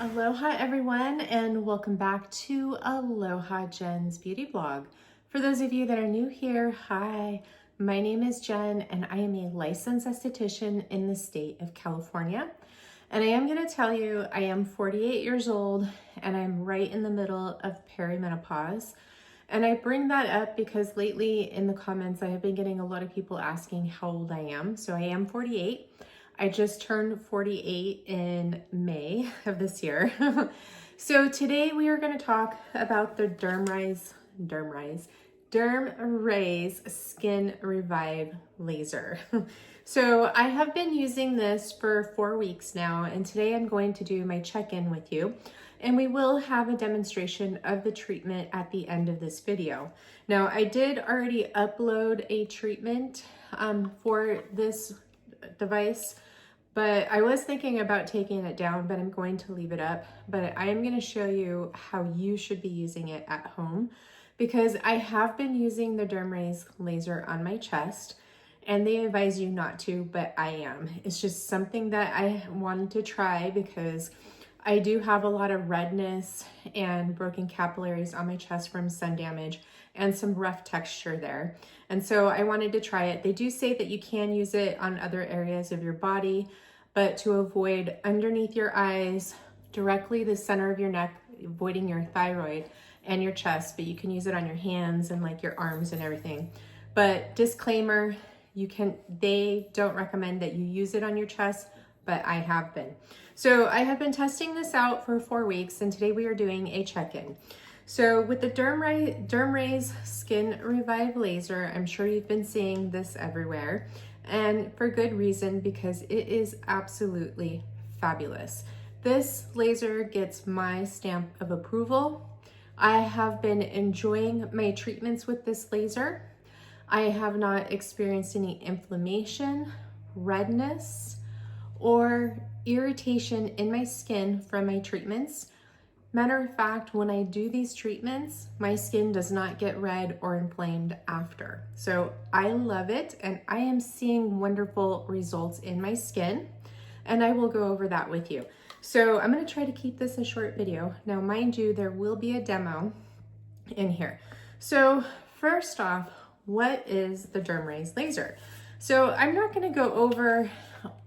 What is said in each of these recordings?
Aloha everyone, and welcome back to Aloha Jen's beauty blog. For those of you that are new here, hi, my name is Jen and I am a licensed esthetician in the state of California. And I am going to tell you, I am 48 years old and I'm right in the middle of perimenopause. And I bring that up because lately in the comments, I have been getting a lot of people asking how old I am. So I am 48. I just turned 48 in May of this year. So today we are going to talk about the DermRays Skin Revive Laser. So I have been using this for 4 weeks now, and today I'm going to do my check-in with you. And we will have a demonstration of the treatment at the end of this video. Now, I did already upload a treatment for this device, but I was thinking about taking it down, but I'm going to leave it up. But I am going to show you how you should be using it at home, because I have been using the DermRays laser on my chest, and they advise you not to, but I am. It's just something that I wanted to try because I do have a lot of redness and broken capillaries on my chest from sun damage and some rough texture there. And so I wanted to try it. They do say that you can use it on other areas of your body, but to avoid underneath your eyes, directly the center of your neck, avoiding your thyroid and your chest, but you can use it on your hands and like your arms and everything. But disclaimer, they don't recommend that you use it on your chest, but I have been. So I have been testing this out for 4 weeks, and today we are doing a check-in. So with the DermRays Skin Revive Laser, I'm sure you've been seeing this everywhere, and for good reason, because it is absolutely fabulous. This laser gets my stamp of approval. I have been enjoying my treatments with this laser. I have not experienced any inflammation, redness, or irritation in my skin from my treatments. Matter of fact, when I do these treatments, my skin does not get red or inflamed after. So I love it, and I am seeing wonderful results in my skin, and I will go over that with you. So I'm going to try to keep this a short video. Now, mind you, there will be a demo in here. So first off, what is the DermRays laser? So I'm not going to go over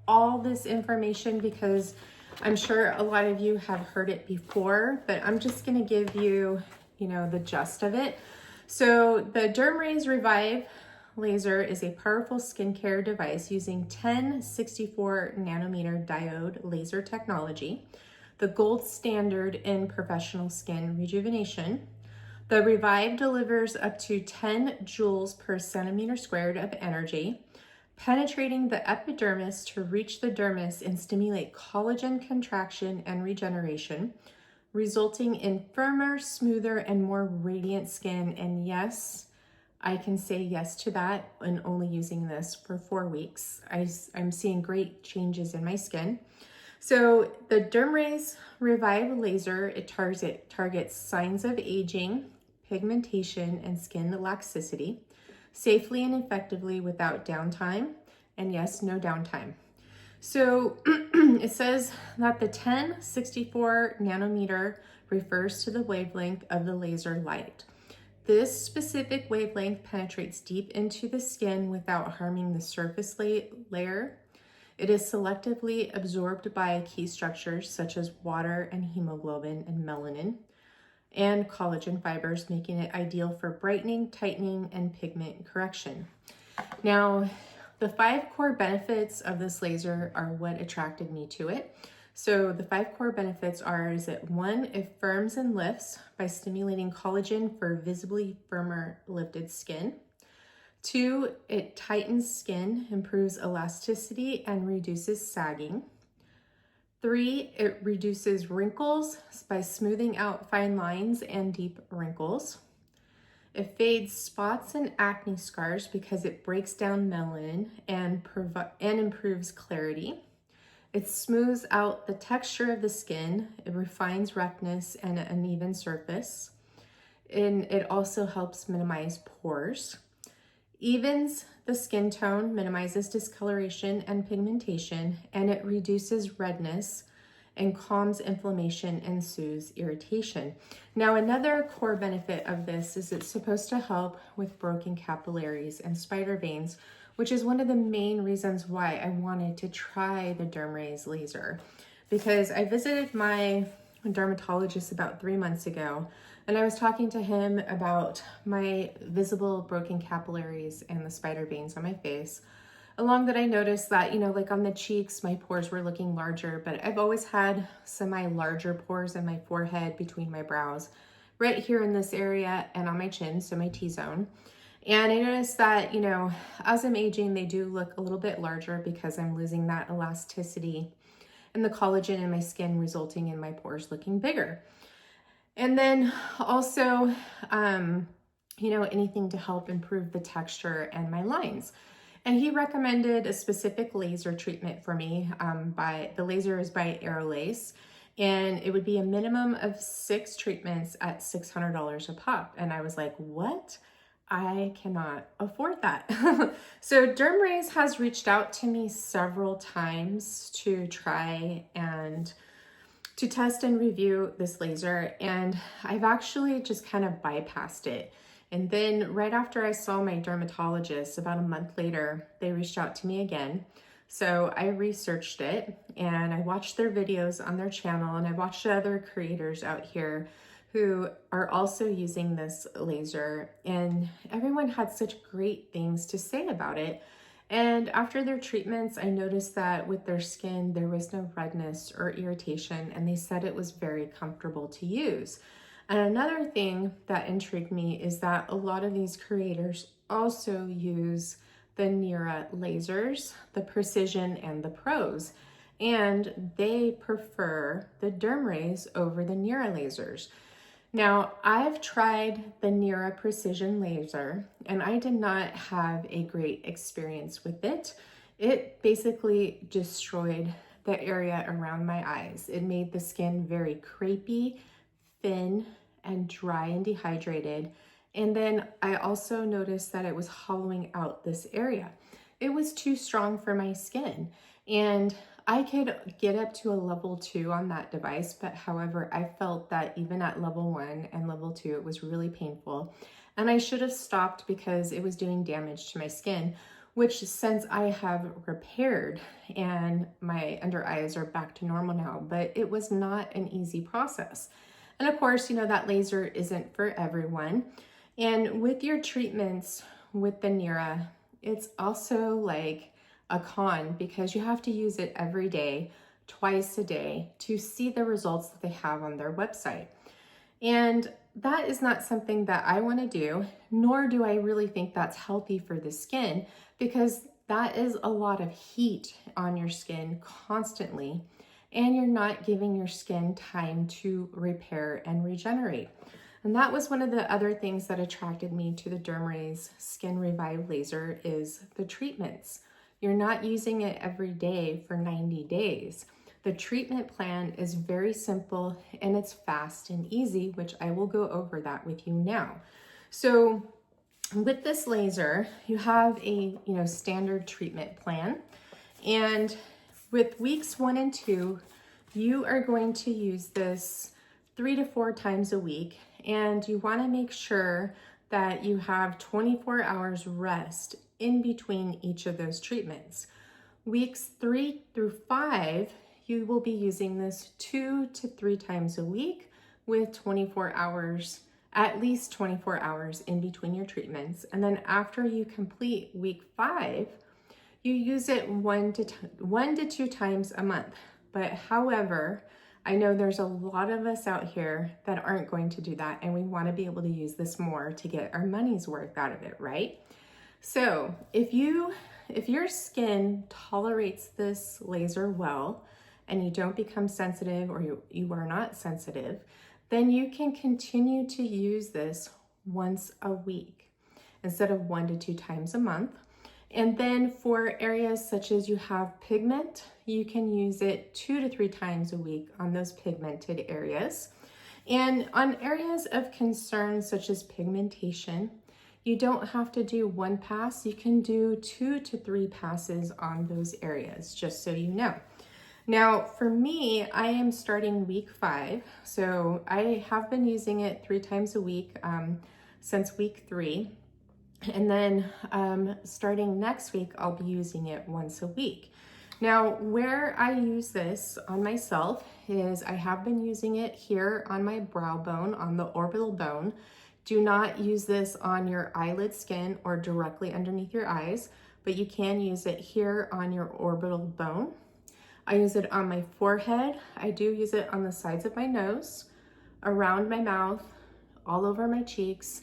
all this information because I'm sure a lot of you have heard it before, but I'm just going to give you, the gist of it. So the DermRays Revive laser is a powerful skincare device using 1064 nanometer diode laser technology, the gold standard in professional skin rejuvenation. The Revive delivers up to 10 joules per centimeter squared of energy, penetrating the epidermis to reach the dermis and stimulate collagen contraction and regeneration, resulting in firmer, smoother, and more radiant skin. And yes, I can say yes to that, and only using this for 4 weeks. I'm seeing great changes in my skin. So the DermRays Revive laser, it targets signs of aging, pigmentation, and skin laxicity safely and effectively without downtime, and yes, no downtime. So it says that the 1064 nanometer refers to the wavelength of the laser light. This specific wavelength penetrates deep into the skin without harming the surface layer. It is selectively absorbed by key structures such as water and hemoglobin and melanin and collagen fibers, making it ideal for brightening, tightening, and pigment correction. Now, the 5 core benefits of this laser are what attracted me to it. So the 5 core benefits is that 1, it firms and lifts by stimulating collagen for visibly firmer lifted skin. 2, it tightens skin, improves elasticity, and reduces sagging. 3, it reduces wrinkles by smoothing out fine lines and deep wrinkles. It fades spots and acne scars because it breaks down melanin and improves clarity. It smooths out the texture of the skin. It refines roughness and an uneven surface. And it also helps minimize pores. Evens the skin tone, minimizes discoloration and pigmentation, and it reduces redness and calms inflammation and soothes irritation. Now, another core benefit of this is it's supposed to help with broken capillaries and spider veins, which is one of the main reasons why I wanted to try the DermRays laser, because I visited my dermatologist about 3 months ago, and I was talking to him about my visible broken capillaries and the spider veins on my face. Along that, I noticed that, like on the cheeks, my pores were looking larger, but I've always had semi-larger pores in my forehead, between my brows, right here in this area, and on my chin, so my T-zone. And I noticed that, as I'm aging, they do look a little bit larger because I'm losing that elasticity and the collagen in my skin, resulting in my pores looking bigger. And then also, anything to help improve the texture and my lines. And he recommended a specific laser treatment for me. The laser is by Aerolace, and it would be a minimum of 6 treatments at $600 a pop. And I was like, what? I cannot afford that. So DermRays has reached out to me several times to try and to test and review this laser, and I've actually just kind of bypassed it. And then right after I saw my dermatologist, about a month later, they reached out to me again. So I researched it and I watched their videos on their channel, and I watched other creators out here who are also using this laser, and everyone had such great things to say about it. And after their treatments, I noticed that with their skin, there was no redness or irritation, and they said it was very comfortable to use. And another thing that intrigued me is that a lot of these creators also use the Neura lasers, the Precision and the Pros, and they prefer the DermRays over the Neura lasers. Now, I've tried the Neura Precision laser, and I did not have a great experience with it. It basically destroyed the area around my eyes. It made the skin very crepey, thin, and dry and dehydrated. And then I also noticed that it was hollowing out this area. It was too strong for my skin. And I could get up to a level 2 on that device, but however, I felt that even at level 1 and level 2, it was really painful. And I should have stopped because it was doing damage to my skin, which since I have repaired and my under eyes are back to normal now, but it was not an easy process. And of course, that laser isn't for everyone. And with your treatments with the Neura, it's also like a con because you have to use it every day, twice a day, to see the results that they have on their website. And that is not something that I want to do, nor do I really think that's healthy for the skin, because that is a lot of heat on your skin constantly, and you're not giving your skin time to repair and regenerate. And that was one of the other things that attracted me to the DermRays Skin Revive laser is the treatments. You're not using it every day for 90 days. The treatment plan is very simple and it's fast and easy, which I will go over that with you now. So with this laser, you have a standard treatment plan, and with weeks 1 and 2, you are going to use this 3 to 4 times a week, and you want to make sure that you have 24 hours rest in between each of those treatments. Weeks 3 through 5, you will be using this 2 to 3 times a week with 24 hours, at least 24 hours in between your treatments. And then after you complete week 5, you use it 1 to 2 times a month. But however, I know there's a lot of us out here that aren't going to do that, and we want to be able to use this more to get our money's worth out of it, right? So if your skin tolerates this laser well, and you don't become sensitive, or you are not sensitive, then you can continue to use this once a week instead of 1 to 2 times a month. And then for areas such as you have pigment, you can use it 2 to 3 times a week on those pigmented areas. And on areas of concern such as pigmentation, you don't have to do 1 pass. You can do 2 to 3 passes on those areas, just so you know. Now, for me, I am starting week 5. So I have been using it 3 times a week since week 3. And then starting next week, I'll be using it once a week. Now, where I use this on myself is I have been using it here on my brow bone, on the orbital bone. Do not use this on your eyelid skin or directly underneath your eyes, but you can use it here on your orbital bone. I use it on my forehead. I do use it on the sides of my nose, around my mouth, all over my cheeks,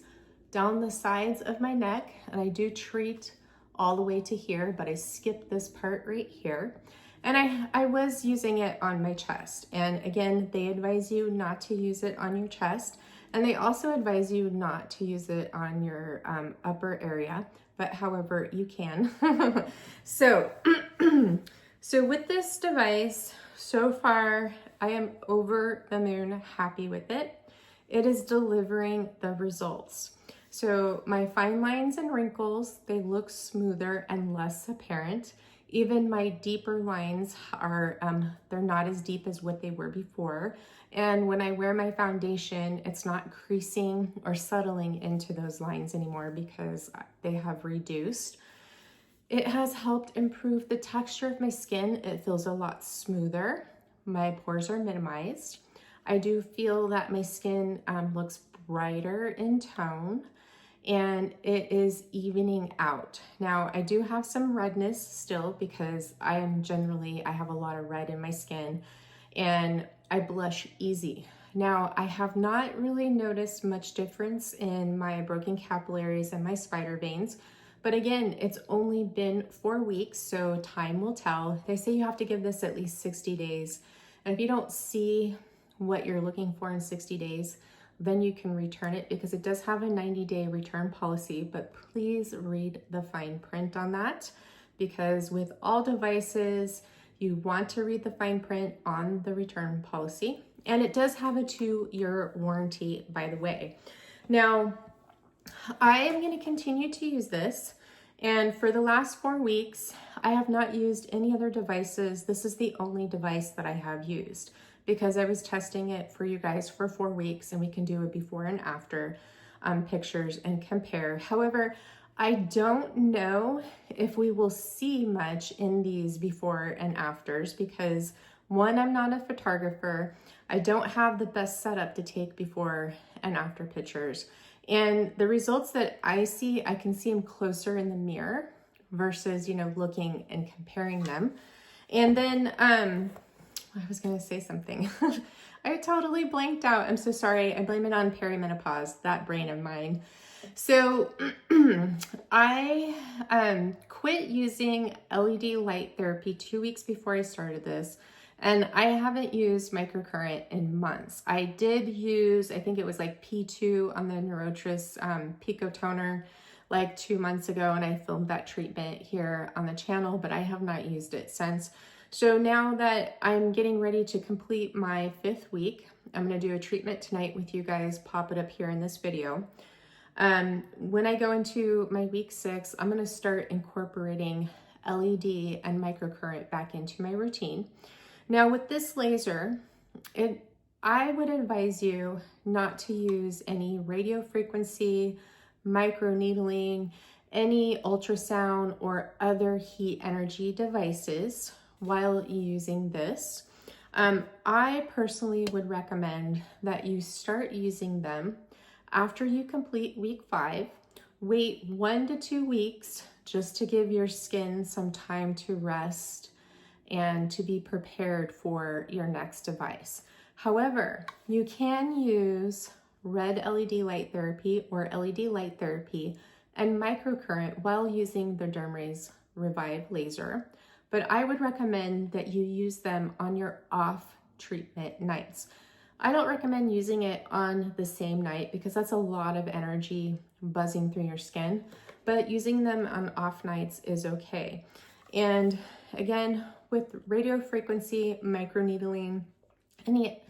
down the sides of my neck, and I do treat all the way to here, but I skip this part right here. And I was using it on my chest. And again, they advise you not to use it on your chest. And they also advise you not to use it on your upper area, but however you can. So, so with this device, so far, I am over the moon happy with it. It is delivering the results. So my fine lines and wrinkles, they look smoother and less apparent. Even my deeper lines are, they're not as deep as what they were before. And when I wear my foundation, it's not creasing or settling into those lines anymore because they have reduced. It has helped improve the texture of my skin. It feels a lot smoother. My pores are minimized. I do feel that my skin looks brighter in tone, and it is evening out. Now, I do have some redness still because I have a lot of red in my skin, and I blush easy. Now, I have not really noticed much difference in my broken capillaries and my spider veins, but again, it's only been 4 weeks, so time will tell. They say you have to give this at least 60 days, and if you don't see what you're looking for in 60 days, then you can return it because it does have a 90-day return policy, but please read the fine print on that because with all devices, you want to read the fine print on the return policy. And it does have a 2-year warranty, by the way. Now, I am going to continue to use this. And for the last 4 weeks, I have not used any other devices. This is the only device that I have used because I was testing it for you guys for 4 weeks, and we can do a before and after pictures and compare. However, I don't know if we will see much in these before and afters because one, I'm not a photographer. I don't have the best setup to take before and after pictures. And the results that I see, I can see them closer in the mirror versus, looking and comparing them. And then, I was going to say something. I totally blanked out. I'm so sorry. I blame it on perimenopause, that brain of mine. So I quit using LED light therapy 2 weeks before I started this. And I haven't used microcurrent in months. I did use, I think it was like P2 on the Neurotris Pico toner like 2 months ago. And I filmed that treatment here on the channel, but I have not used it since. So now that I'm getting ready to complete my 5th week, I'm going to do a treatment tonight with you guys, pop it up here in this video. When I go into my week 6, I'm going to start incorporating LED and microcurrent back into my routine. Now with this laser, I would advise you not to use any radio frequency, microneedling, any ultrasound or other heat energy devices while using this. I personally would recommend that you start using them after you complete week 5. Wait 1 to 2 weeks just to give your skin some time to rest and to be prepared for your next device. However, you can use red LED light therapy or LED light therapy and microcurrent while using the DermRays Revivie laser. But I would recommend that you use them on your off treatment nights. I don't recommend using it on the same night because that's a lot of energy buzzing through your skin, but using them on off nights is okay. And again, with radio frequency, microneedling, any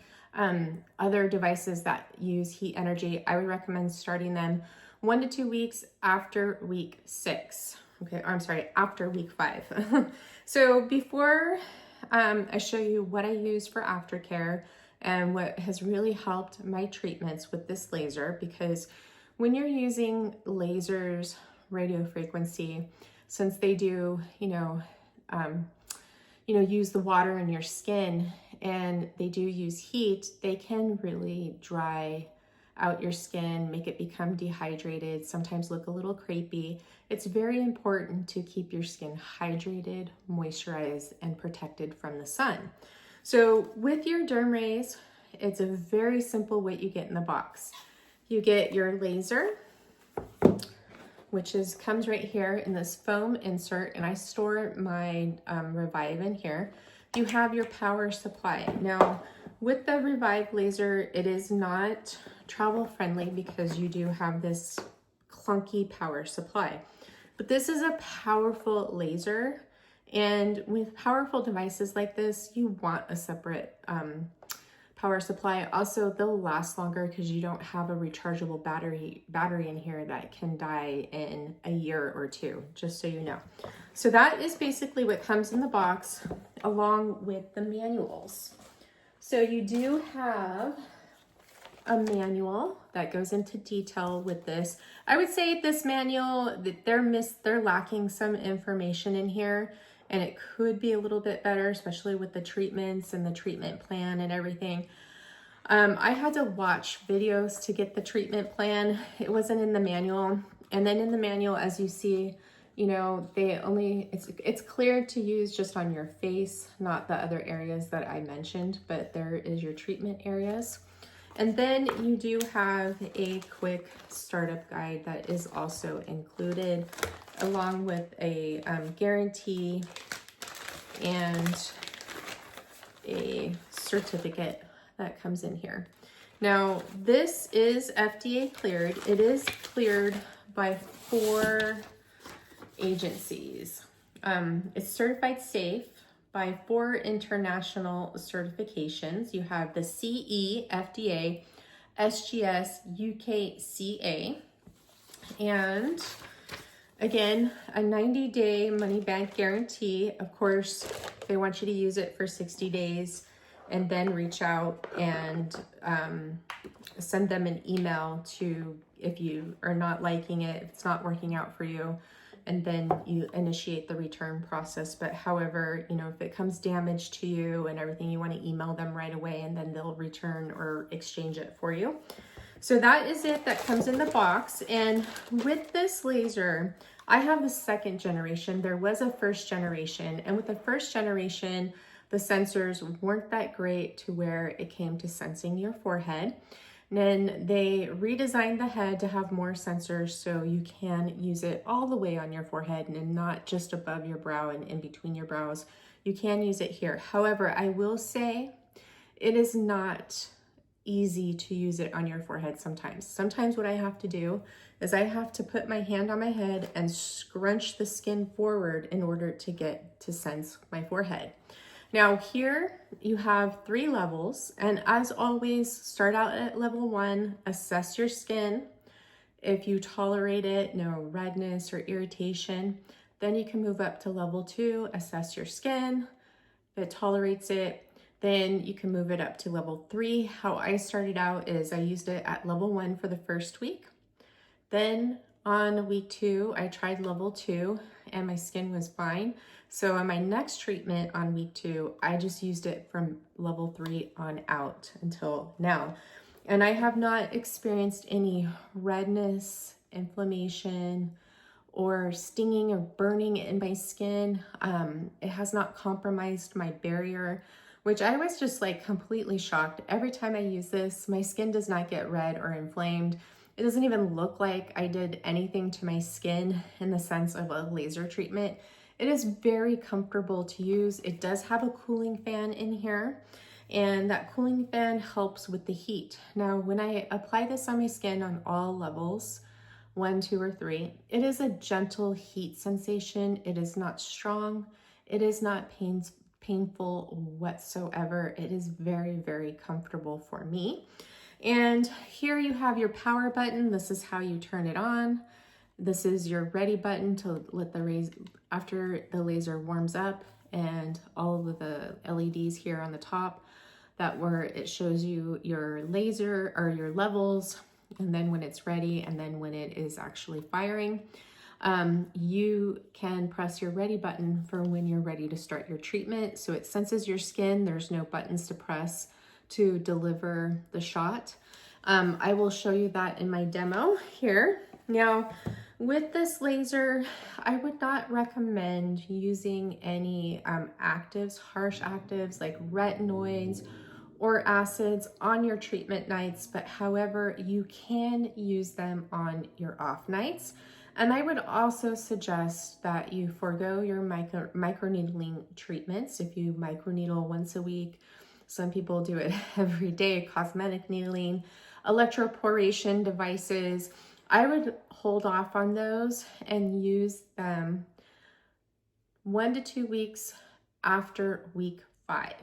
other devices that use heat energy, I would recommend starting them 1 to 2 weeks after week 6. Okay, I'm sorry, after week 5. So before I show you what I use for aftercare and what has really helped my treatments with this laser, because when you're using lasers, radio frequency, since they do, use the water in your skin and they do use heat, they can really dry out your skin, make it become dehydrated, sometimes look a little crepey. It's very important to keep your skin hydrated, moisturized, and protected from the sun. So with your DermRays, it's a very simple what you get in the box. You get your laser, which comes right here in this foam insert, and I store my Revive in here. You have your power supply. Now, with the Revive laser, it is not travel friendly because you do have this clunky power supply. But this is a powerful laser, and with powerful devices like this, you want a separate power supply. Also, they'll last longer because you don't have a rechargeable battery in here that can die in a year or two, just so you know. So that is basically what comes in the box along with the manuals. So you do have a manual that goes into detail with this. I would say this manual, they're lacking some information in here, and it could be a little bit better, especially with the treatments and the treatment plan and everything. I had to watch videos to get the treatment plan. It wasn't in the manual. And then in the manual, as you see, it's clear to use just on your face, not the other areas that I mentioned, but there is your treatment areas. And then you do have a quick startup guide that is also included, along with a guarantee and a certificate that comes in here. Now, this is FDA cleared. It is cleared by 4 agencies. It's certified safe by 4 international certifications. You have the CE, FDA, SGS, UKCA, and again, a 90-day money-back guarantee. Of course, they want you to use it for 60 days and then reach out and send them an email if you are not liking it, if it's not working out for you, and then you initiate the return process. But however, if it comes damaged to you and everything, you want to email them right away and then they'll return or exchange it for you. So that is it that comes in the box. And with this laser, I have the 2nd generation. There was a 1st generation, and with the 1st generation, the sensors weren't that great to where it came to sensing your forehead. And then they redesigned the head to have more sensors so you can use it all the way on your forehead and not just above your brow and in between your brows. You can use it here. However, I will say it is not easy to use it on your forehead sometimes. Sometimes what I have to do is I have to put my hand on my head and scrunch the skin forward in order to get to sense my forehead. Now here you have 3 levels, and as always, start out at level 1, assess your skin. If you tolerate it, no redness or irritation, then you can move up to level 2, assess your skin. If it tolerates it, then you can move it up to level 3. How I started out is I used it at level 1 for the first week. Then on week 2, I tried level 2 and my skin was fine. So on my next treatment on week 2, I just used it from level 3 on out until now. And I have not experienced any redness, inflammation, or stinging or burning in my skin. It has not compromised my barrier, which I was just like completely shocked. Every time I use this, my skin does not get red or inflamed. It doesn't even look like I did anything to my skin in the sense of a laser treatment. It is very comfortable to use. It does have a cooling fan in here, and that cooling fan helps with the heat. Now, when I apply this on my skin on all levels, 1, 2, or 3, it is a gentle heat sensation. It is not strong. It is not painful whatsoever. It is very, very comfortable for me. And here you have your power button. This is how you turn it on. This is your ready button to let the rays, after the laser warms up and all of the LEDs here on the top, that where it shows you your laser or your levels, and then when it's ready, and then when it is actually firing. You can press your ready button for when you're ready to start your treatment. So it senses your skin. There's no buttons to press to deliver the shot. I will show you that in my demo here. Now, with this laser, I would not recommend using any actives, harsh actives like retinoids or acids on your treatment nights, but however, you can use them on your off nights. And I would also suggest that you forego your microneedling treatments. If you microneedle once a week, some people do it every day, cosmetic needling, electroporation devices, I would hold off on those and use them 1 to 2 weeks after week 5.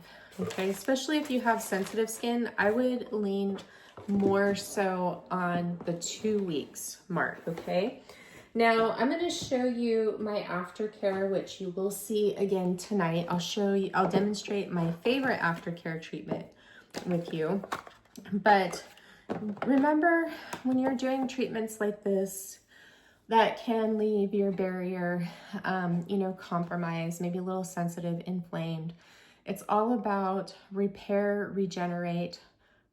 Okay, especially if you have sensitive skin, I would lean more so on the 2 weeks mark. Okay, now I'm going to show you my aftercare, which you will see again tonight. I'll demonstrate my favorite aftercare treatment with you. But remember, when you're doing treatments like this that can leave your barrier, compromised, maybe a little sensitive, inflamed, it's all about repair, regenerate,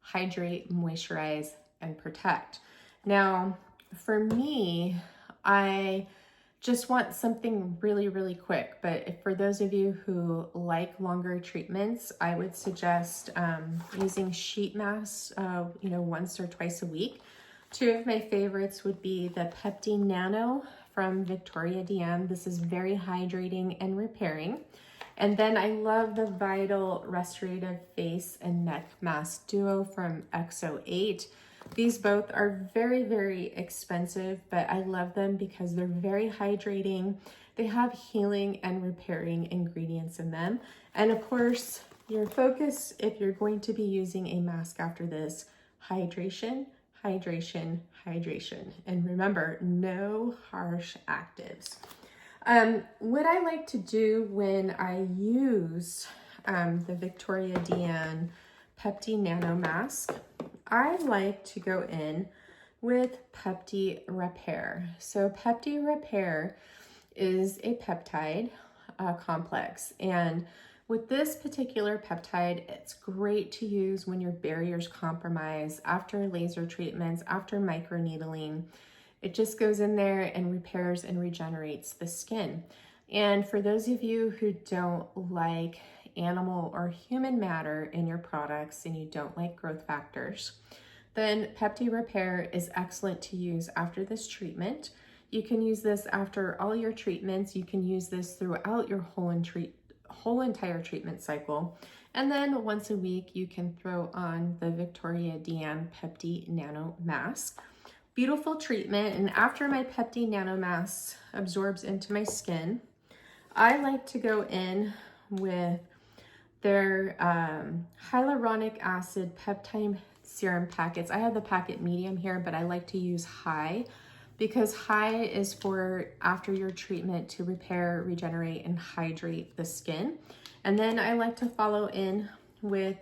hydrate, moisturize, and protect. Now, for me, I just want something really, really quick. But for those of you who like longer treatments, I would suggest using sheet masks, once or twice a week. 2 of my favorites would be the Pepti Nano from Victoria DM. This is very hydrating and repairing. And then I love the Vital Restorative Face and Neck Mask Duo from XO8. These both are very, very expensive, but I love them because they're very hydrating. They have healing and repairing ingredients in them. And of course, your focus, if you're going to be using a mask after this, hydration, hydration, hydration. And remember, no harsh actives. What I like to do when I use the Victoria DM Pepti Nano Mask, I like to go in with Pepti Repair. So Pepti Repair is a peptide complex. And with this particular peptide, it's great to use when your barrier's compromised, after laser treatments, after microneedling. It just goes in there and repairs and regenerates the skin. And for those of you who don't like animal or human matter in your products and you don't like growth factors, then Pepti Repair is excellent to use after this treatment. You can use this after all your treatments. You can use this throughout your whole entire treatment cycle. And then once a week, you can throw on the Victoria DM Pepti Nano Mask. Beautiful treatment. And after my Pepti Nano Mask absorbs into my skin, I like to go in with their hyaluronic acid peptide serum packets. I have the packet medium here, but I like to use high because high is for after your treatment to repair, regenerate, and hydrate the skin. And then I like to follow in with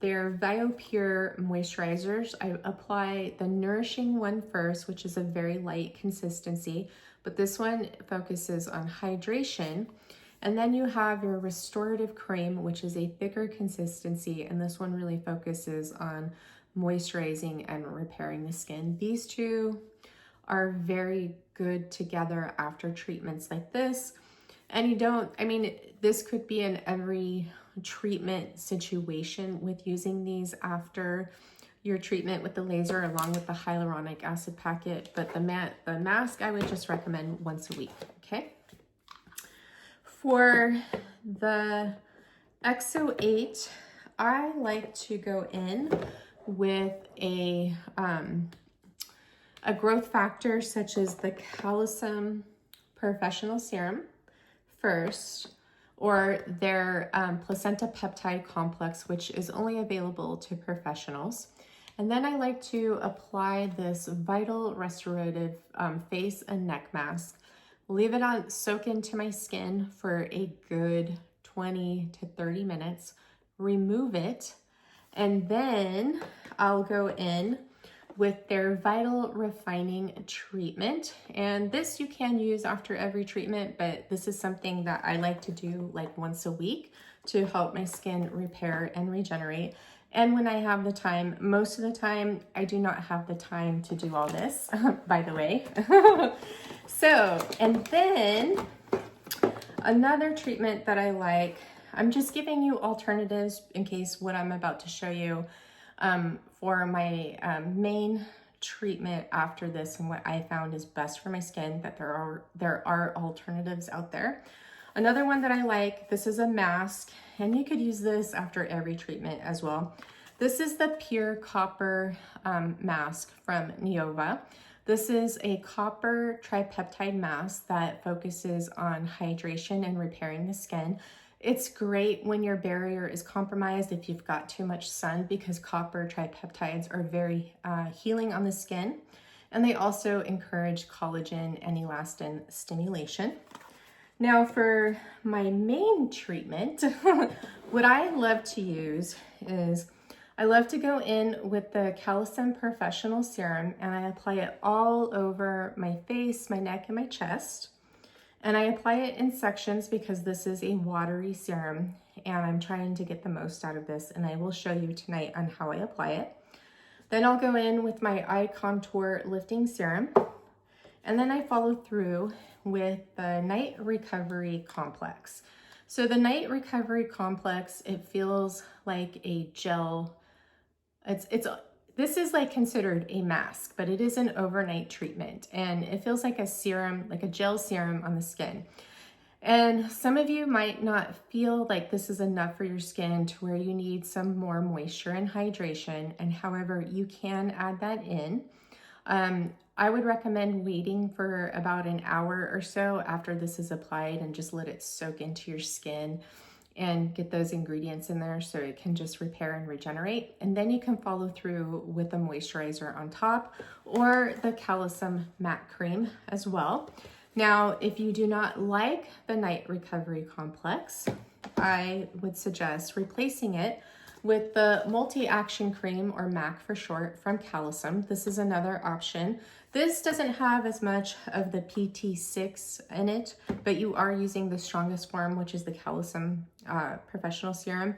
their BioPure moisturizers. I apply the nourishing one first, which is a very light consistency, but this one focuses on hydration. And then you have your restorative cream, which is a thicker consistency, and this one really focuses on moisturizing and repairing the skin. These two are very good together after treatments like this. And this could be in every treatment situation with using these after your treatment with the laser along with the hyaluronic acid packet. But the mask I would just recommend once a week, okay? For the XO8, I like to go in with a growth factor such as the Calecim Professional Serum first, or their placenta peptide complex, which is only available to professionals. And then I like to apply this Vital Restorative face and neck mask. Leave it on, soak into my skin for a good 20 to 30 minutes, remove it, and then I'll go in with their Vital Refining Treatment. And this you can use after every treatment, but this is something that I like to do like once a week to help my skin repair and regenerate. And when I have the time, most of the time, I do not have the time to do all this, by the way. So, and then another treatment that I like, I'm just giving you alternatives in case what I'm about to show you for my main treatment after this and what I found is best for my skin, that there are alternatives out there. Another one that I like, this is a mask, and you could use this after every treatment as well. This is the Pure Copper mask from Neova. This is a copper tripeptide mask that focuses on hydration and repairing the skin. It's great when your barrier is compromised if you've got too much sun, because copper tripeptides are very healing on the skin, and they also encourage collagen and elastin stimulation. Now for my main treatment, what I love to use is I love to go in with the Calecim Professional Serum, and I apply it all over my face, my neck, and my chest. And I apply it in sections because this is a watery serum and I'm trying to get the most out of this, and I will show you tonight on how I apply it. Then I'll go in with my Eye Contour Lifting Serum, and then I follow through with the Night Recovery Complex. So the Night Recovery Complex, it feels like a gel. This is like considered a mask, but it is an overnight treatment, and it feels like a serum, like a gel serum on the skin. And some of you might not feel like this is enough for your skin to where you need some more moisture and hydration, and however, you can add that in. I would recommend waiting for about an hour or so after this is applied and just let it soak into your skin and get those ingredients in there so it can just repair and regenerate. And then you can follow through with the moisturizer on top or the Calecim matte cream as well. Now, if you do not like the Night Recovery Complex, I would suggest replacing it with the Multi-Action Cream, or MAC for short, from Calecim. This is another option. This doesn't have as much of the PT6 in it, but you are using the strongest form, which is the Calecim Professional Serum.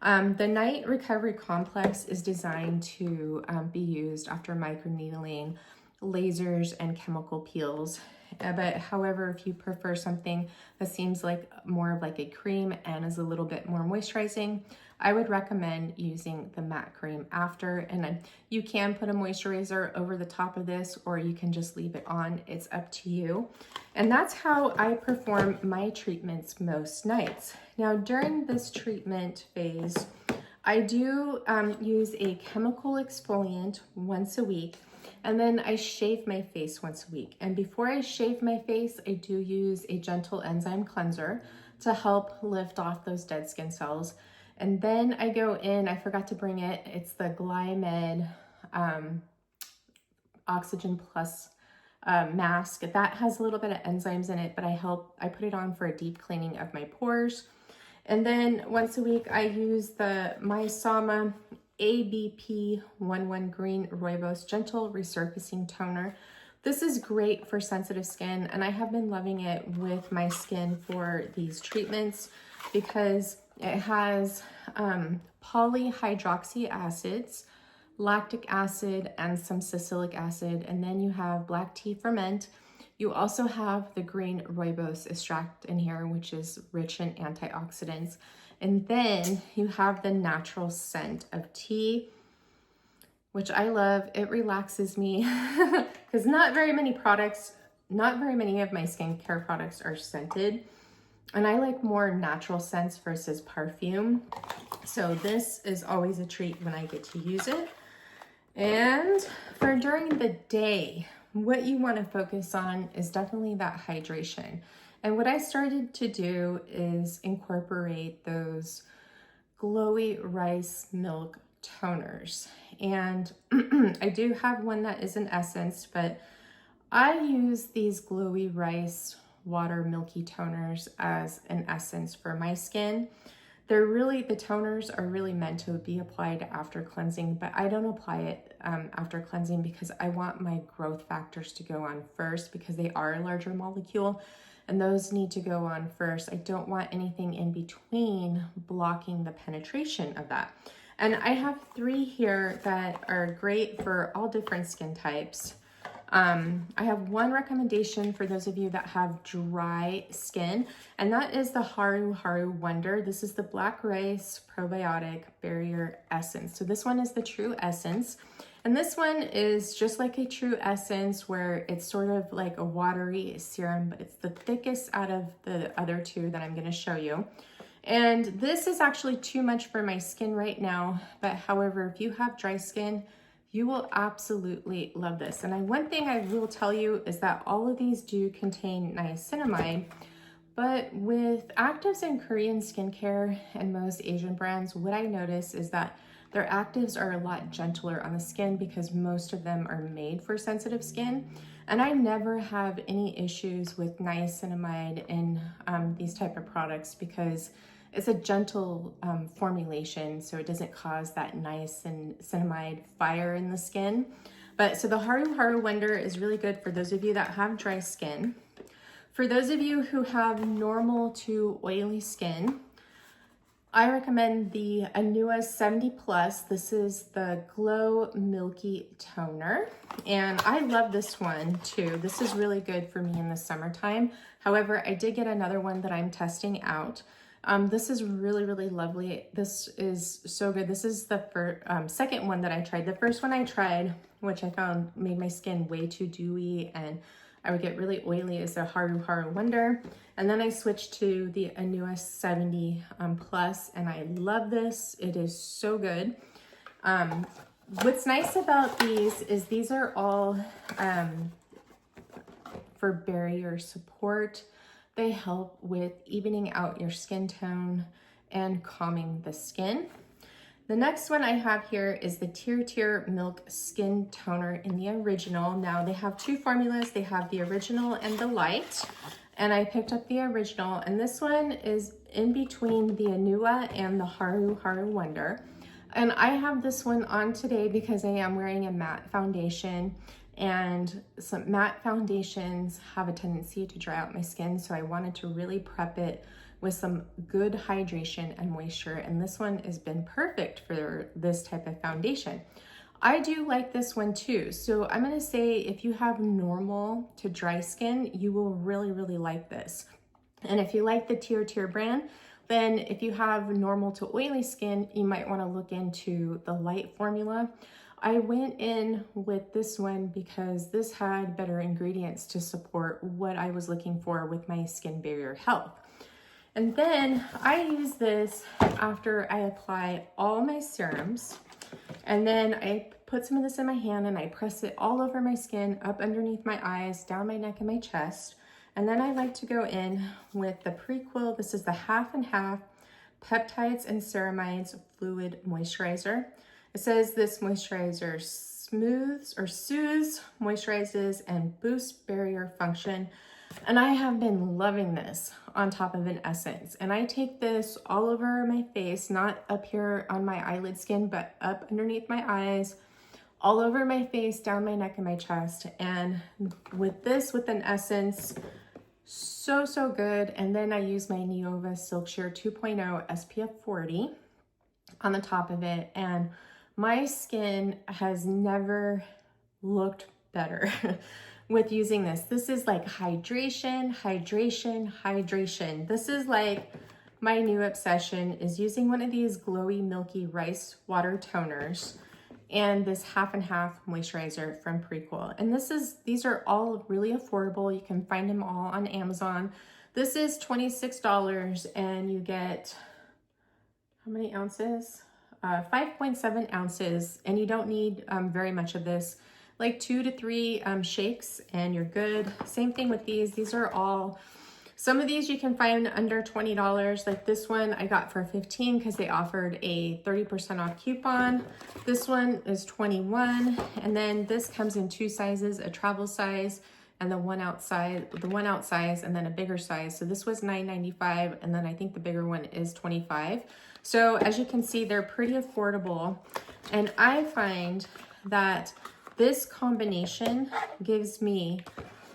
The Night Recovery Complex is designed to be used after microneedling, lasers, and chemical peels. But however, if you prefer something that seems like more of like a cream and is a little bit more moisturizing, I would recommend using the matte cream after. And then you can put a moisturizer over the top of this, or you can just leave it on. It's up to you. And that's how I perform my treatments most nights. Now, during this treatment phase, I do use a chemical exfoliant once a week. And then I shave my face once a week. And before I shave my face, I do use a gentle enzyme cleanser to help lift off those dead skin cells. And then I go in, I forgot to bring it, it's the Glymed Oxygen Plus mask. That has a little bit of enzymes in it, but I put it on for a deep cleaning of my pores. And then once a week, I use the Mysama ABP 11 Green Rooibos Gentle Resurfacing Toner. This is great for sensitive skin, and I have been loving it with my skin for these treatments because it has polyhydroxy acids, lactic acid, and some salicylic acid, and then you have black tea ferment. You also have the green rooibos extract in here, which is rich in antioxidants. And then you have the natural scent of tea, which I love. It relaxes me because not very many of my skincare products are scented. And I like more natural scents versus perfume. So this is always a treat when I get to use it. And for during the day, what you want to focus on is definitely that hydration. And what I started to do is incorporate those glowy rice milk toners. And I do have one that is an essence, but I use these glowy rice water milky toners as an essence for my skin. The toners are really meant to be applied after cleansing, but I don't apply it after cleansing because I want my growth factors to go on first because they are a larger molecule and those need to go on first. I don't want anything in between blocking the penetration of that. And I have 3 here that are great for all different skin types. I have one recommendation for those of you that have dry skin, and that is the Haru Haru Wonder. This is the Black Rice Probiotic Barrier Essence. So this one is the True Essence. And this one is just like a True Essence where it's sort of like a watery serum, but it's the thickest out of the other 2 that I'm going to show you. And this is actually too much for my skin right now, but however, if you have dry skin, you will absolutely love this. And one thing I will tell you is that all of these do contain niacinamide, but with actives in Korean skincare and most Asian brands, what I notice is that their actives are a lot gentler on the skin because most of them are made for sensitive skin. And I never have any issues with niacinamide in these type of products because it's a gentle formulation, so it doesn't cause that niacinamide fire in the skin. But so the Haru Haru Wonder is really good for those of you that have dry skin. For those of you who have normal to oily skin, I recommend the Anua 70 Plus. This is the Glow Milky Toner, and I love this one too. This is really good for me in the summertime. However, I did get another one that I'm testing out. This is really, really lovely. This is so good. This is the second one that I tried. The first one I tried, which I found made my skin way too dewy and I would get really oily, is the Haru Haru Wonder. And then I switched to the Anua 70 Plus, and I love this. It is so good. What's nice about these is these are all for barrier support. They help with evening out your skin tone and calming the skin. The next one I have here is the Tear Milk Skin Toner in the original. Now they have 2 formulas. They have the original and the light. And I picked up the original, and this one is in between the Anua and the Haru Haru Wonder. And I have this one on today because I am wearing a matte foundation, and some matte foundations have a tendency to dry out my skin, so I wanted to really prep it with some good hydration and moisture, and this one has been perfect for this type of foundation. I do like this one too, so I'm gonna say if you have normal to dry skin, you will really, really like this. And if you like the Tear brand, then if you have normal to oily skin, you might wanna look into the light formula. I went in with this one because this had better ingredients to support what I was looking for with my skin barrier health. And then I use this after I apply all my serums. And then I put some of this in my hand and I press it all over my skin, up underneath my eyes, down my neck and my chest. And then I like to go in with the Prequel. This is the 50/50 Peptides and Ceramides Fluid Moisturizer. It says this moisturizer soothes, moisturizes, and boosts barrier function. And I have been loving this on top of an essence. And I take this all over my face, not up here on my eyelid skin, but up underneath my eyes, all over my face, down my neck and my chest. And with this, with an essence, so, so good. And then I use my Neova Silk Sheer 2.0 SPF 40 on the top of it. And my skin has never looked better with using this. This is like hydration, hydration, hydration. This is like my new obsession, is using one of these glowy milky rice water toners and this 50/50 moisturizer from Prequel. And these are all really affordable. You can find them all on Amazon. This is $26 and you get, how many ounces? 5.7 ounces, and you don't need very much of this, like 2 to 3 shakes and you're good. Same thing with these. These are all, some of these you can find under $20. Like this one I got for 15 because they offered a 30% off coupon. This one is 21, and then this comes in 2 sizes, a travel size and the one outsize, and then a bigger size. So this was $9.95, and then I think the bigger one is $25. So as you can see, they're pretty affordable. And I find that this combination gives me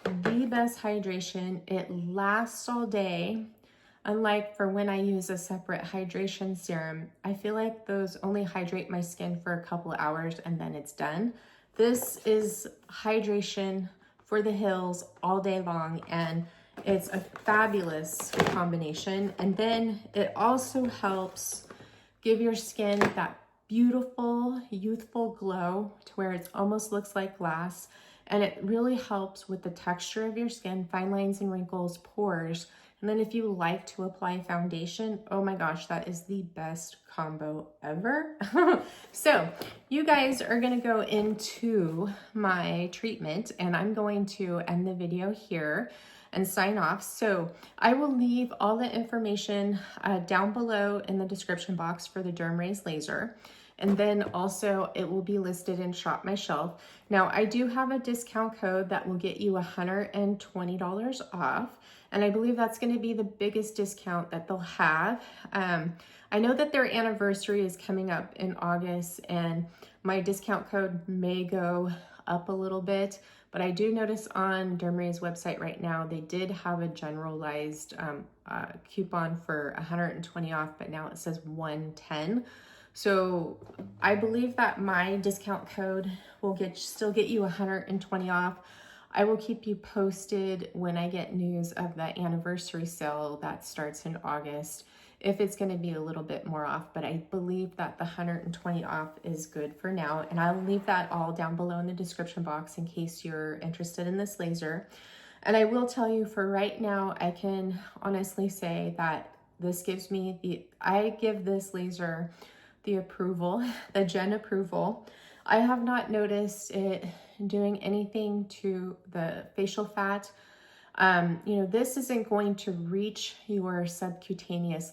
the best hydration. It lasts all day. Unlike for when I use a separate hydration serum, I feel like those only hydrate my skin for a couple of hours and then it's done. This is hydration for the hills all day long, and it's a fabulous combination. And then it also helps give your skin that beautiful, youthful glow to where it almost looks like glass. And it really helps with the texture of your skin, fine lines and wrinkles, pores. And then if you like to apply foundation, oh my gosh, that is the best combo ever. So you guys are gonna go into my treatment, and I'm going to end the video here and sign off. So I will leave all the information down below in the description box for the DermRays laser. And then also it will be listed in Shop My Shelf. Now I do have a discount code that will get you $120 off. And I believe that's going to be the biggest discount that they'll have. I know that their anniversary is coming up in August, and my discount code may go up a little bit, but I do notice on DermRays website right now, they did have a generalized coupon for $120 off, but now it says $110. So I believe that my discount code will still get you $120 off. I will keep you posted when I get news of the anniversary sale that starts in August, if it's going to be a little bit more off, but I believe that the $120 off is good for now. And I'll leave that all down below in the description box in case you're interested in this laser. And I will tell you, for right now, I can honestly say that this gives me I give this laser the approval, the Gen approval. I have not noticed it doing anything to the facial fat. You know, this isn't going to reach your subcutaneous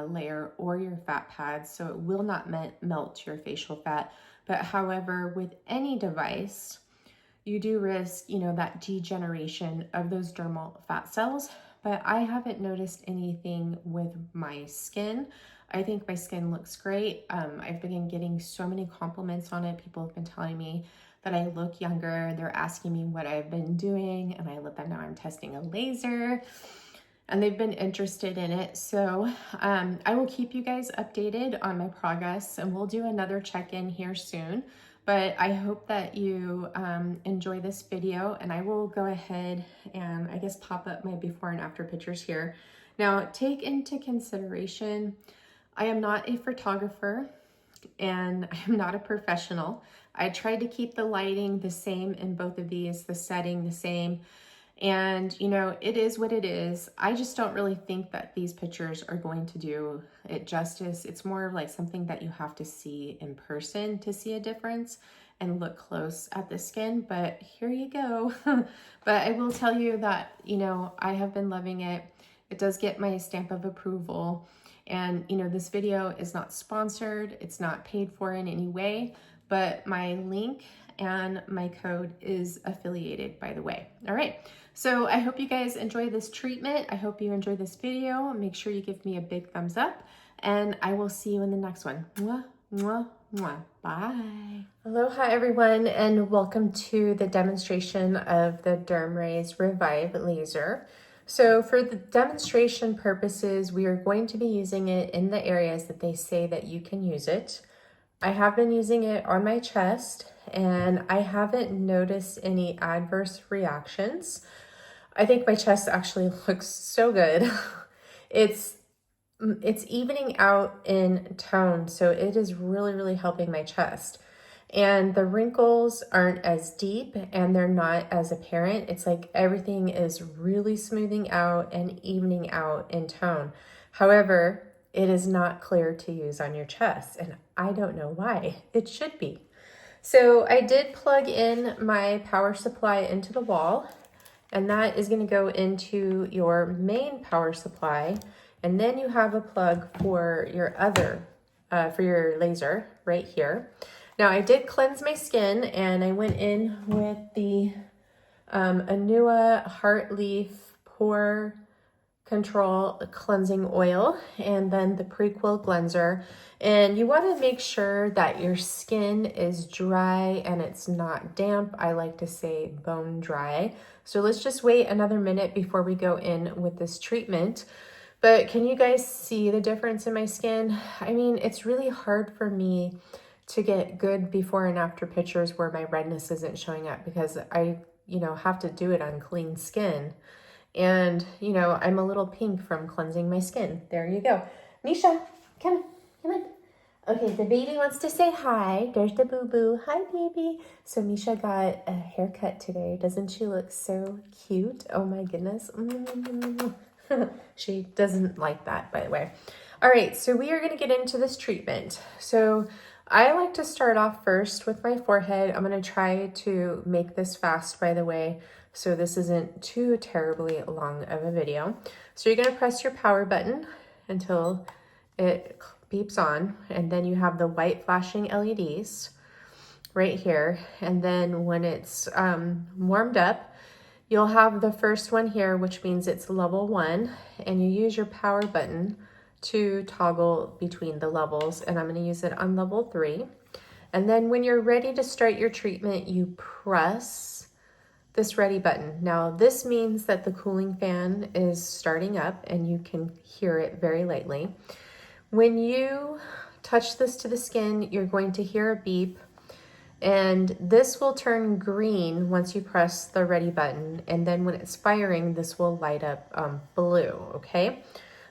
layer or your fat pads, so it will not melt your facial fat. But however, with any device, you do risk, you know, that degeneration of those dermal fat cells. But I haven't noticed anything with my skin. I think my skin looks great. I've been getting so many compliments on it. People have been telling me that I look younger. They're asking me what I've been doing, and I let them know I'm testing a laser, and they've been interested in it. So I will keep you guys updated on my progress, and we'll do another check-in here soon. But I hope that you enjoy this video, and I will go ahead and I guess pop up my before and after pictures here. Now, take into consideration, I am not a photographer and I'm not a professional. I tried to keep the lighting the same in both of these, the setting the same. And, you know, it is what it is. I just don't really think that these pictures are going to do it justice. It's more of like something that you have to see in person to see a difference and look close at the skin. But here you go. But I will tell you that, you know, I have been loving it. It does get my stamp of approval. And, you know, this video is not sponsored. It's not paid for in any way, but my link and my code is affiliated, by the way. All right. So I hope you guys enjoy this treatment. I hope you enjoy this video. Make sure you give me a big thumbs up, and I will see you in the next one. Mwah, mwah, mwah. Bye. Aloha, everyone, and welcome to the demonstration of the DermRays Revivie laser. So for the demonstration purposes, we are going to be using it in the areas that they say that you can use it. I have been using it on my chest, and I haven't noticed any adverse reactions. I think my chest actually looks so good. It's evening out in tone, so it is really, really helping my chest. And the wrinkles aren't as deep and they're not as apparent. It's like everything is really smoothing out and evening out in tone. However, it is not clear to use on your chest, and I don't know why. It should be. So I did plug in my power supply into the wall, and that is going to go into your main power supply. And then you have a plug for your for your laser right here. Now I did cleanse my skin, and I went in with the Anua Heart Leaf Pore Control Cleansing Oil, and then the Prequel Gleanser. And you want to make sure that your skin is dry and it's not damp. I like to say bone dry. So let's just wait another minute before we go in with this treatment. But can you guys see the difference in my skin? I mean, it's really hard for me to get good before and after pictures where my redness isn't showing up, because I, have to do it on clean skin. And, I'm a little pink from cleansing my skin. There you go. Misha, come on. Okay, the baby wants to say hi. There's the boo-boo. Hi, baby. So Misha got a haircut today. Doesn't she look so cute? Oh my goodness. She doesn't like that, by the way. All right, so we are going to get into this treatment. So I like to start off first with my forehead. I'm going to try to make this fast, by the way, so this isn't too terribly long of a video. So you're going to press your power button until it beeps on, and then you have the white flashing LEDs right here. And then when it's warmed up, you'll have the first one here, which means it's level 1, and you use your power button to toggle between the levels, and I'm going to use it on level 3. And then when you're ready to start your treatment, you press this ready button. Now this means that the cooling fan is starting up, and you can hear it very lightly. When you touch this to the skin, you're going to hear a beep, and this will turn green once you press the ready button. And then when it's firing, this will light up blue, okay?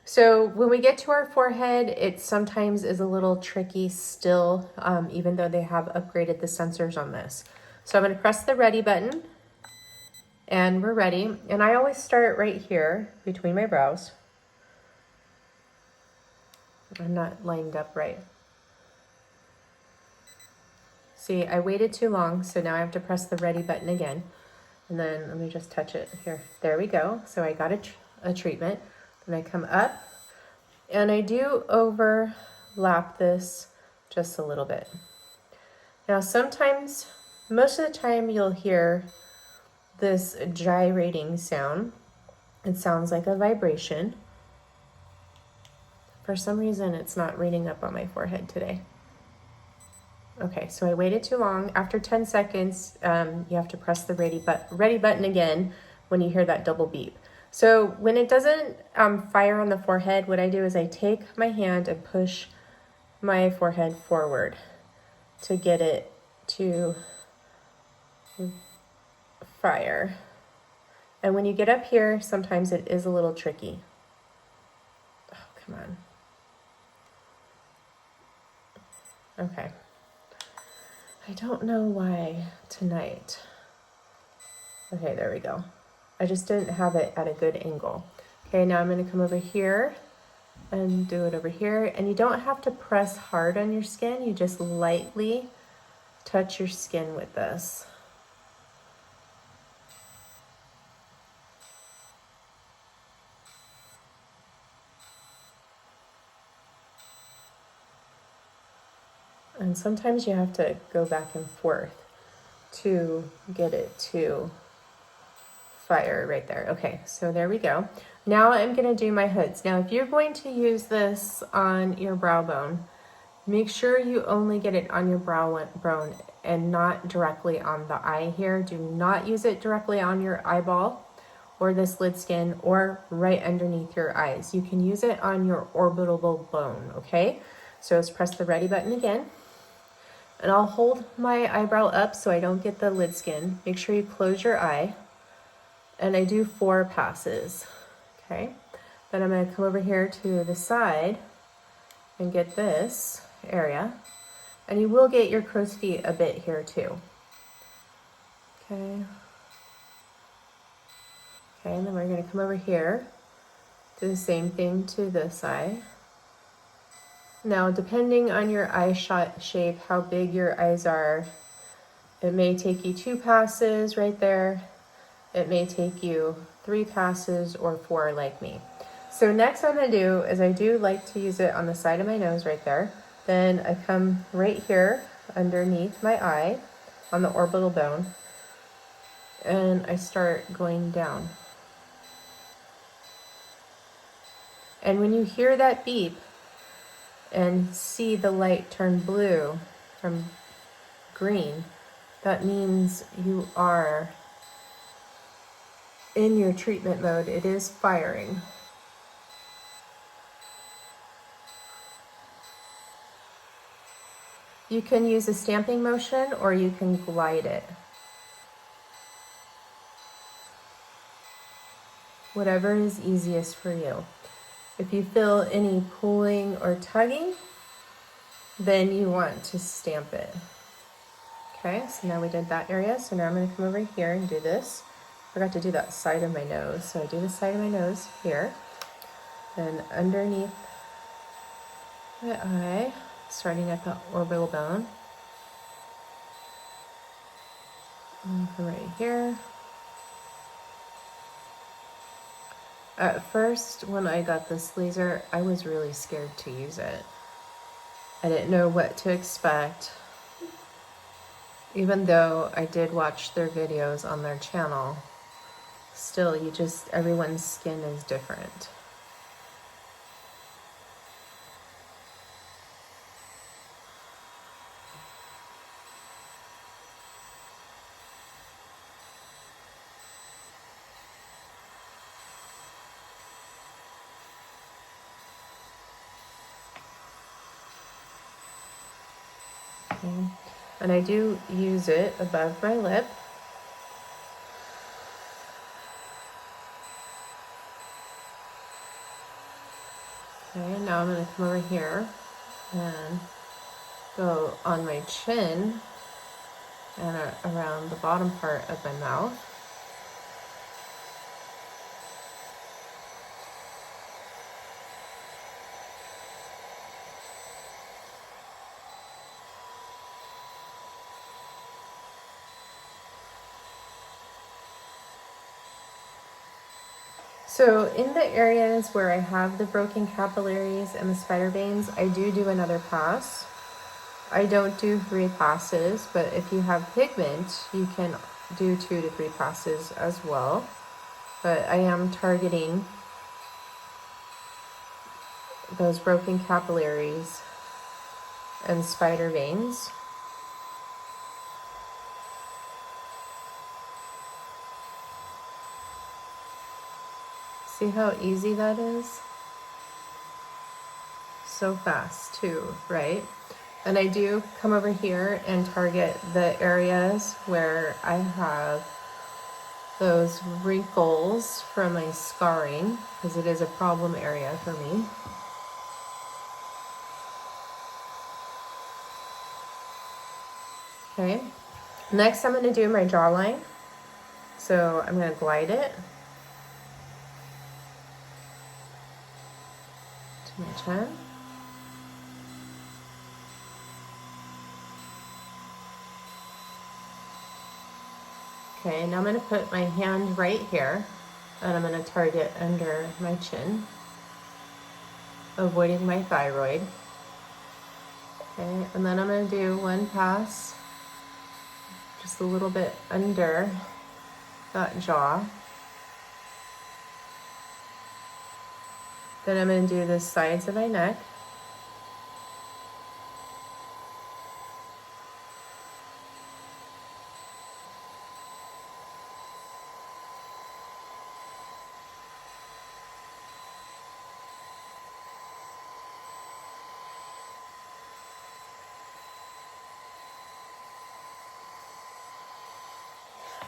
So when we get to our forehead, it sometimes is a little tricky still, even though they have upgraded the sensors on this. So I'm gonna press the ready button, and we're ready. And I always start right here between my brows. I'm not lined up right. See, I waited too long, so now I have to press the ready button again. And then let me just touch it here. There we go. So I got a treatment. Then I come up, and I do overlap this just a little bit. Now sometimes, most of the time, you'll hear this gyrating sound. It sounds like a vibration. For some reason, it's not reading up on my forehead today. Okay, so I waited too long. After 10 seconds, you have to press the ready button again when you hear that double beep. So when it doesn't fire on the forehead, what I do is I take my hand and push my forehead forward to get it to fire. And when you get up here, sometimes it is a little tricky. Oh, come on. Okay. I don't know why tonight. Okay, there we go. I just didn't have it at a good angle. Okay, now I'm going to come over here and do it over here. And you don't have to press hard on your skin. You just lightly touch your skin with this. And sometimes you have to go back and forth to get it to fire right there. Okay, so there we go. Now I'm going to do my hoods. Now, if you're going to use this on your brow bone, make sure you only get it on your brow bone and not directly on the eye here. Do not use it directly on your eyeball or this lid skin or right underneath your eyes. You can use it on your orbital bone, okay? So let's press the ready button again. And I'll hold my eyebrow up so I don't get the lid skin. Make sure you close your eye. And I do 4 passes, okay? Then I'm gonna come over here to the side and get this area. And you will get your crow's feet a bit here too. Okay. Okay, and then we're gonna come over here, do the same thing to this eye. Now, depending on your eye shape, how big your eyes are, it may take you 2 passes right there. It may take you 3 passes or 4 like me. So next I'm gonna do is I do like to use it on the side of my nose right there. Then I come right here underneath my eye on the orbital bone. and I start going down. And when you hear that beep and see the light turn blue from green, that means you are in your treatment mode. It is firing. You can use a stamping motion or you can glide it. Whatever is easiest for you. If you feel any pulling or tugging, then you want to stamp it. Okay, so now we did that area. So now I'm going to come over here and do this. Forgot to do that side of my nose. So I do the side of my nose here. Then underneath my eye, starting at the orbital bone. And come right here. At first, when I got this laser, I was really scared to use it. I didn't know what to expect. Even though I did watch their videos on their channel, still, everyone's skin is different. Okay. And I do use it above my lip. Okay, now I'm going to come over here and go on my chin and around the bottom part of my mouth. So in the areas where I have the broken capillaries and the spider veins, I do another pass. I don't do 3 passes, but if you have pigment, you can do 2 to 3 passes as well. But I am targeting those broken capillaries and spider veins. See how easy that is? So fast too, right? And I do come over here and target the areas where I have those wrinkles from my scarring, because it is a problem area for me. Okay, next I'm going to do my jawline. So I'm going to glide it to my chin. Okay, now I'm going to put my hand right here and I'm going to target under my chin, avoiding my thyroid. Okay, and then I'm going to do 1 pass just a little bit under that jaw. Then I'm going to do the sides of my neck.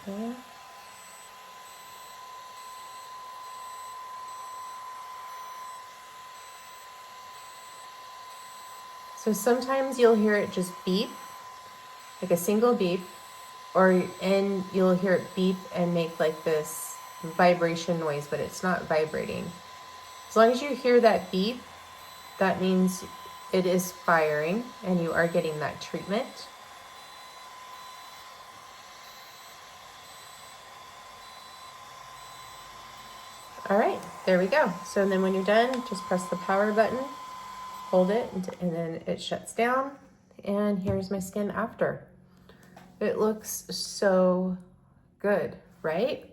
Okay. So sometimes you'll hear it just beep, like a single beep, and you'll hear it beep and make like this vibration noise, but it's not vibrating. As long as you hear that beep, that means it is firing and you are getting that treatment. All right, there we go. So then when you're done, just press the power button, hold it, and then it shuts down. And here's my skin after. It looks so good. right?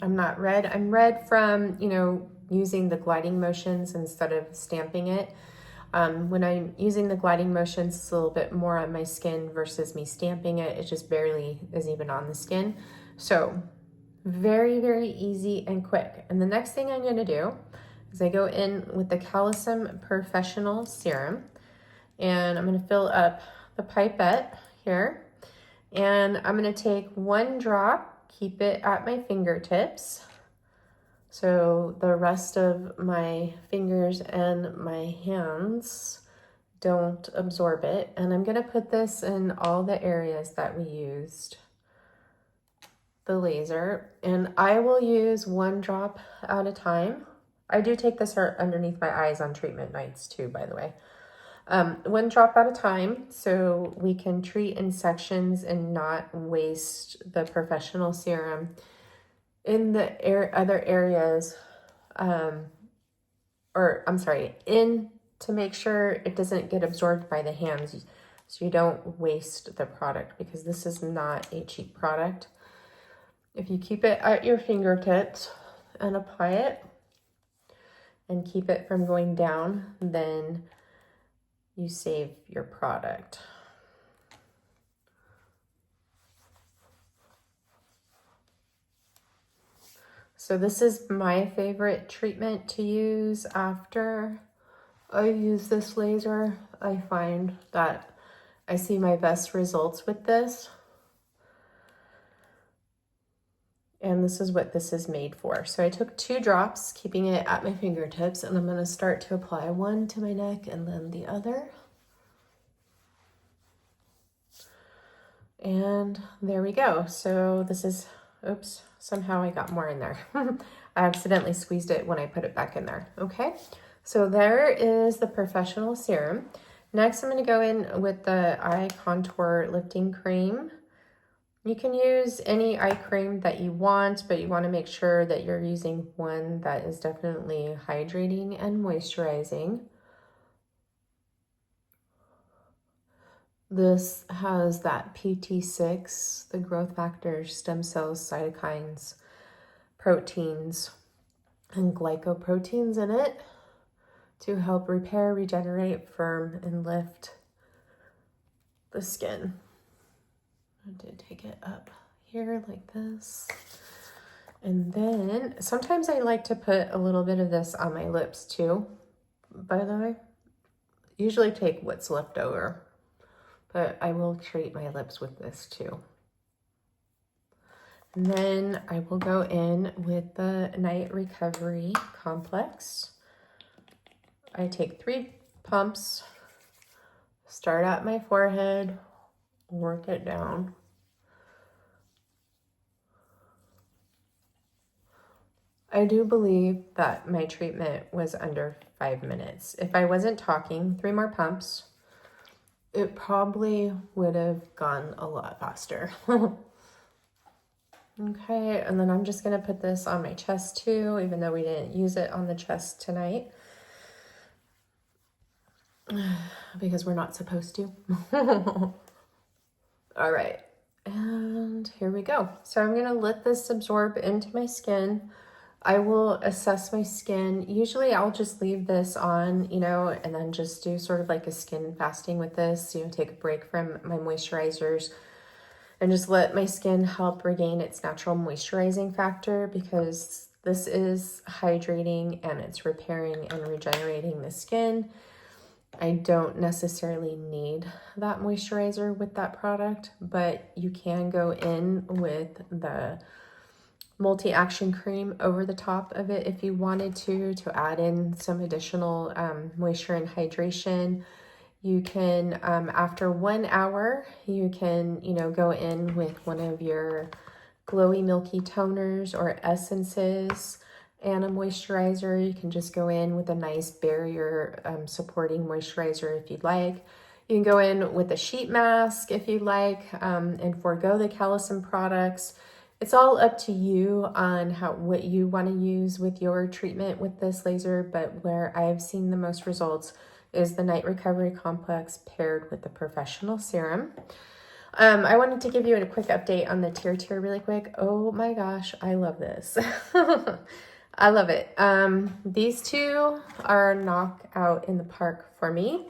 I'm not red. I'm red from, you know, using the gliding motions instead of stamping it. When I'm using the gliding motions, it's a little bit more on my skin versus me stamping it. It just barely is even on the skin. So very, very easy and quick. And the next thing I'm gonna do is I go in with the Calecim Professional Serum, and I'm gonna fill up the pipette here. And I'm gonna take 1 drop, keep it at my fingertips, so the rest of my fingers and my hands don't absorb it. And I'm gonna put this in all the areas that we used the laser. And I will use 1 drop at a time. I do take this underneath my eyes on treatment nights too, by the way. 1 drop at a time, so we can treat in sections and not waste the professional serum in the other areas, to make sure it doesn't get absorbed by the hands, so you don't waste the product, because this is not a cheap product. If you keep it at your fingertips and apply it and keep it from going down, then you save your product. So this is my favorite treatment to use after I use this laser. I find that I see my best results with this. And this is what this is made for. So I took 2 drops, keeping it at my fingertips, and I'm gonna start to apply 1 to my neck and then the other. And there we go. So this is, oops, somehow I got more in there. I accidentally squeezed it when I put it back in there. Okay, so there is the professional serum. Next, I'm gonna go in with the eye contour lifting cream. You can use any eye cream that you want, but you want to make sure that you're using one that is definitely hydrating and moisturizing. This has that PT6, the growth factors, stem cells, cytokines, proteins, and glycoproteins in it to help repair, regenerate, firm, and lift the skin. I did take it up here like this. And then sometimes I like to put a little bit of this on my lips too, by the way. Usually take what's left over, but I will treat my lips with this too. And then I will go in with the Night Recovery Complex. I take 3 pumps, start at my forehead, work it down. I do believe that my treatment was under 5 minutes. If I wasn't talking, 3 more pumps, it probably would have gone a lot faster. Okay, and then I'm just gonna put this on my chest too, even though we didn't use it on the chest tonight, because we're not supposed to. All right, and here we go. So I'm gonna let this absorb into my skin. I will assess my skin. Usually I'll just leave this on, you know, and then just do sort of like a skin fasting with this, you know, take a break from my moisturizers and just let my skin help regain its natural moisturizing factor, because this is hydrating and it's repairing and regenerating the skin. I don't necessarily need that moisturizer with that product, but you can go in with the multi-action cream over the top of it if you wanted to add in some additional moisture and hydration. You can, after 1 hour, you can, you know, go in with one of your glowy milky toners or essences and a moisturizer. You can just go in with a nice barrier supporting moisturizer if you'd like. You can go in with a sheet mask if you'd like, and forego the Calecim products. It's all up to you on what you want to use with your treatment with this laser, but where I've seen the most results is the Night Recovery Complex paired with the professional serum. I wanted to give you a quick update on the Tear really quick. Oh my gosh, I love this. I love it. These two are knockout in the park for me.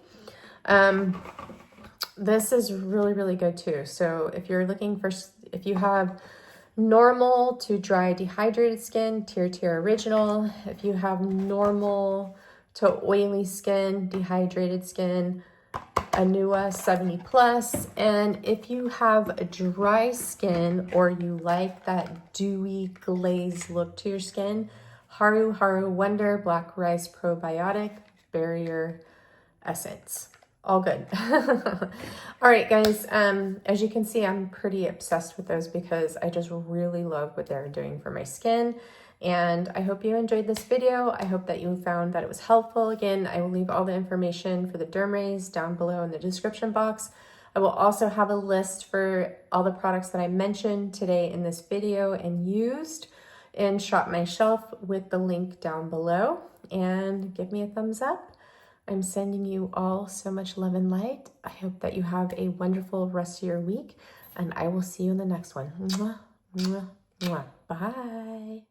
This is really good too. So if you're looking for, if you have normal to dry dehydrated skin, Tear Original. If you have normal to oily skin, dehydrated skin, Anua 70 plus. And if you have dry skin or you like that dewy glazed look to your skin, Haru Wonder Black Rice Probiotic Barrier Essence. All good. All right, guys, as you can see, I'm pretty obsessed with those because I just really love what they're doing for my skin. And I hope you enjoyed this video. I hope that you found that it was helpful. Again, I will leave all the information for the DermRays down below in the description box. I will also have a list for all the products that I mentioned today in this video and used in Shop My Shelf with the link down below. And give me a thumbs up. I'm sending you all so much love and light. I hope that you have a wonderful rest of your week, and I will see you in the next one. Mwah, mwah, mwah. Bye.